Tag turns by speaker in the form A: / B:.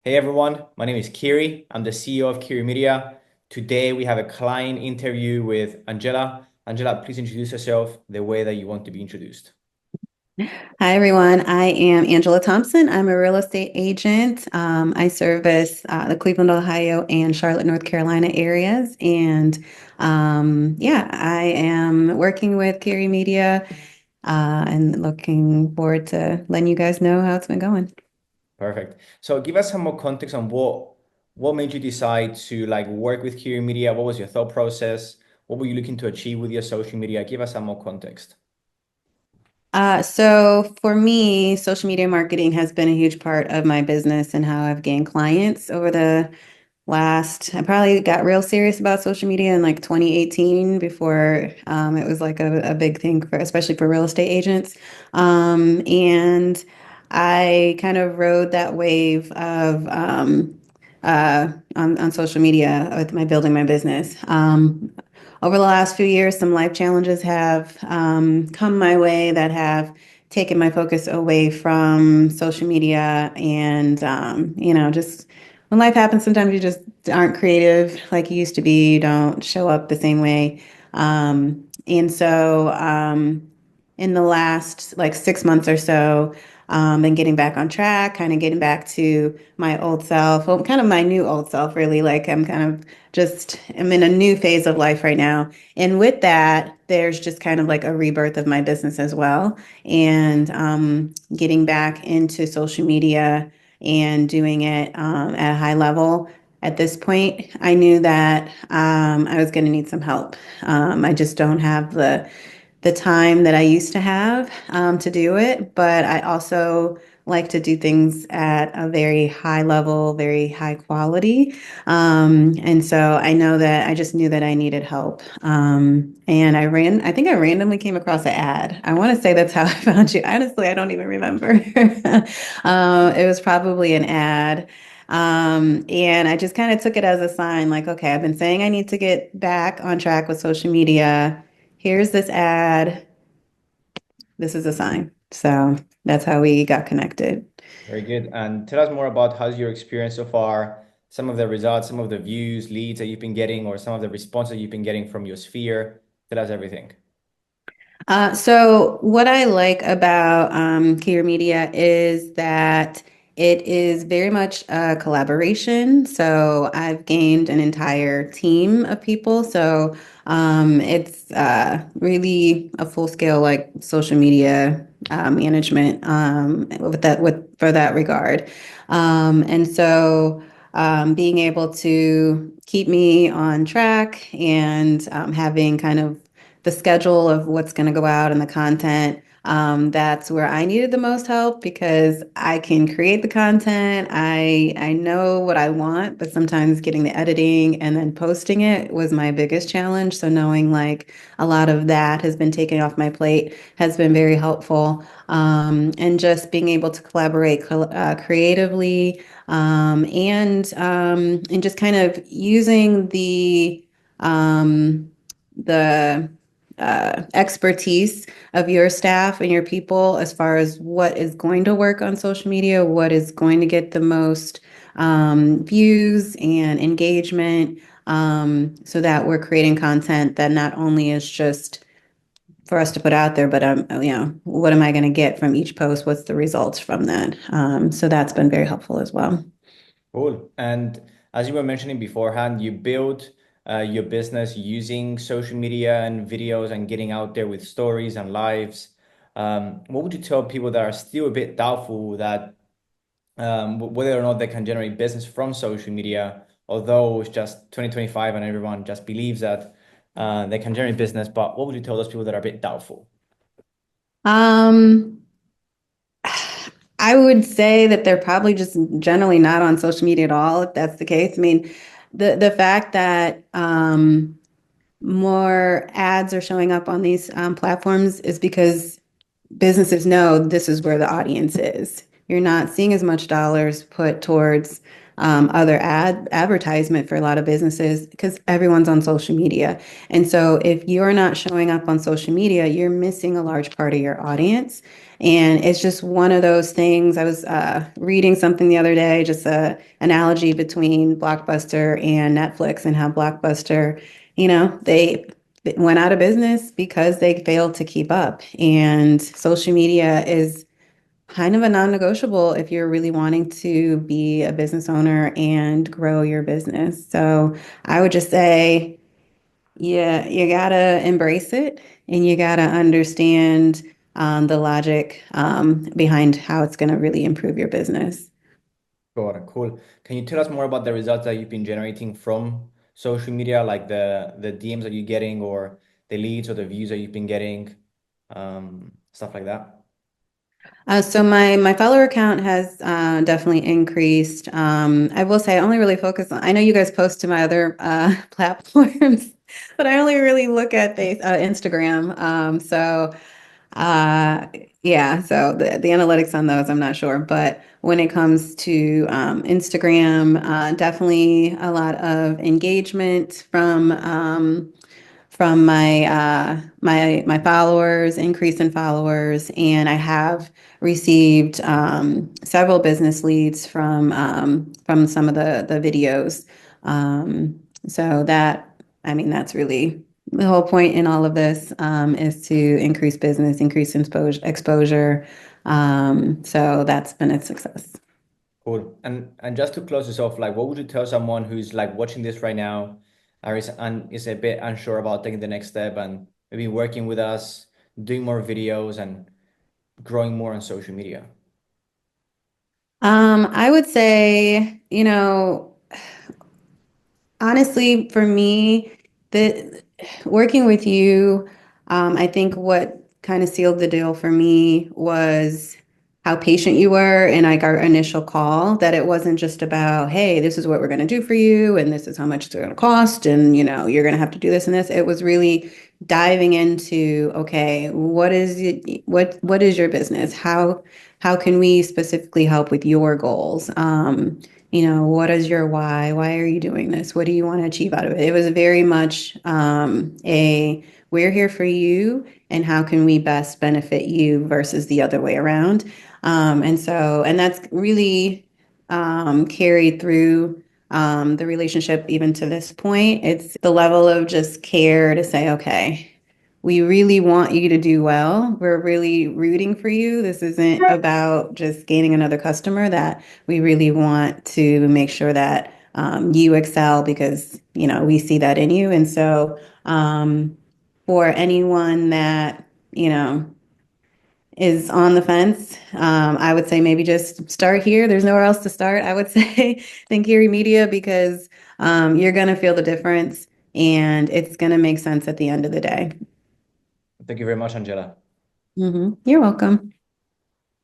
A: Hey everyone, my name is Kyri. I'm the CEO of Kyri Media. Today we have a client interview with Angela. Angela, please introduce yourself the way that you want to be introduced.
B: Hi, everyone. I am Angela Thompson. I'm a real estate agent. I service the Cleveland, Ohio, and Charlotte, North Carolina areas. And I am working with Kyri Media and looking forward to letting you guys know how it's been going.
A: Perfect. So give us some more context on what made you decide to work with Kyri Media. What was your thought process? What were you looking to achieve with your social media? Give us some more context.
B: So for me, social media marketing has been a huge part of my business and how I've gained clients over the I probably got real serious about social media in like 2018 before it was like a big thing for, especially for real estate agents. And I kind of rode that wave of on social media with my building my business. Over the last few years, some life challenges have come my way that have taken my focus away from social media and just when life happens, sometimes you just aren't creative like you used to be. You don't show up the same way. In the last like 6 months or so, been getting back on track, kind of getting back to my old self, well, kind of my new old self, really. Like I'm in a new phase of life right now. And with that, there's just kind of like a rebirth of my business as well. And getting back into social media and doing it at a high level. At this point, I knew that I was going to need some help. I just don't have the time that I used to have to do it, but I also like to do things at a very high level, very high quality. And so I just knew that I needed help. I think I randomly came across an ad. I want to say that's how I found you. Honestly, I don't even remember. It was probably an ad. And I just kind of took it as a sign like, okay, I've been saying I need to get back on track with social media. Here's this ad. This is a sign. So that's how we got connected.
A: Very good. And tell us more about how's your experience so far, some of the results, some of the views, leads that you've been getting, or some of the responses you've been getting from your sphere. Tell us everything.
B: So what I like about Kyri Media is that it is very much a collaboration. So I've gained an entire team of people. So it's really a full scale like social media management with for that regard. Being able to keep me on track and having kind of the schedule of what's going to go out and the content. That's where I needed the most help because I can create the content. I know what I want, but sometimes getting the editing and then posting it was my biggest challenge. So knowing like a lot of that has been taken off my plate has been very helpful. And just being able to collaborate creatively and just kind of using the expertise of your staff and your people as far as what is going to work on social media, what is going to get the most views and engagement, so that we're creating content that not only is just for us to put out there, but what am I going to get from each post? What's the results from that? So that's been very helpful as well.
A: Cool. And as you were mentioning beforehand, you built your business using social media and videos and getting out there with stories and lives. What would you tell people that are still a bit doubtful that whether or not they can generate business from social media, although it's just 2025 and everyone just believes that they can generate business, but what would you tell those people that are a bit doubtful?
B: Um, I would say that they're probably just generally not on social media at all, if that's the case. I mean, the fact that more ads are showing up on these platforms is because businesses know this is where the audience is. you're not seeing as much dollars put towards other advertisement for a lot of businesses because everyone's on social media. And so if you're not showing up on social media, you're missing a large part of your audience. And it's just one of those things. I was reading something the other day, just a analogy between Blockbuster and Netflix and how Blockbuster, they went out of business because they failed to keep up. And social media is kind of a non-negotiable if you're really wanting to be a business owner and grow your business. So I would just say, yeah, you gotta embrace it and you gotta understand the logic behind how it's going to really improve your business.
A: Got it. Cool. Can you tell us more about the results that you've been generating from social media, like the DMs that you're getting or the leads or the views that you've been getting, stuff like that?
B: So my follower count has definitely increased. I will say I only really focus on, I know you guys post to my other platforms, but I only really look at Instagram. Uh, yeah, so the analytics on those, I'm not sure. But when it comes to Instagram, definitely a lot of engagement from my followers, increase in followers, and I have received several business leads from some of the videos. So that, I mean, that's really the whole point in all of this is to increase business, increase exposure. So that's been a success.
A: Cool. And just to close this off, like what would you tell someone who's like watching this right now or is a bit unsure about taking the next step and maybe working with us, doing more videos and growing more on social media?
B: I would say, honestly, for me, the working with you, I think what kind of sealed the deal for me was how patient you were and like our initial call, that it wasn't just about, hey, this is what we're going to do for you, and this is how much it's going to cost, and you're going to have to do this and this. It was really diving into, okay, what is your business? How can we specifically help with your goals? What is your why? Why are you doing this? What do you want to achieve out of it? It was very much a we're here for you and how can we best benefit you versus the other way around. And that's really carried through the relationship even to this point. It's the level of just care to say, okay, we really want you to do well. We're really rooting for you. This isn't about just gaining another customer, that we really want to make sure that you excel because, we see that in you. And so for anyone that, is on the fence, I would say maybe just start here. There's nowhere else to start, I would say, than Kyri Media because you're going to feel the difference and it's going to make sense at the end of the day.
A: Thank you very much, Angela.
B: You're welcome.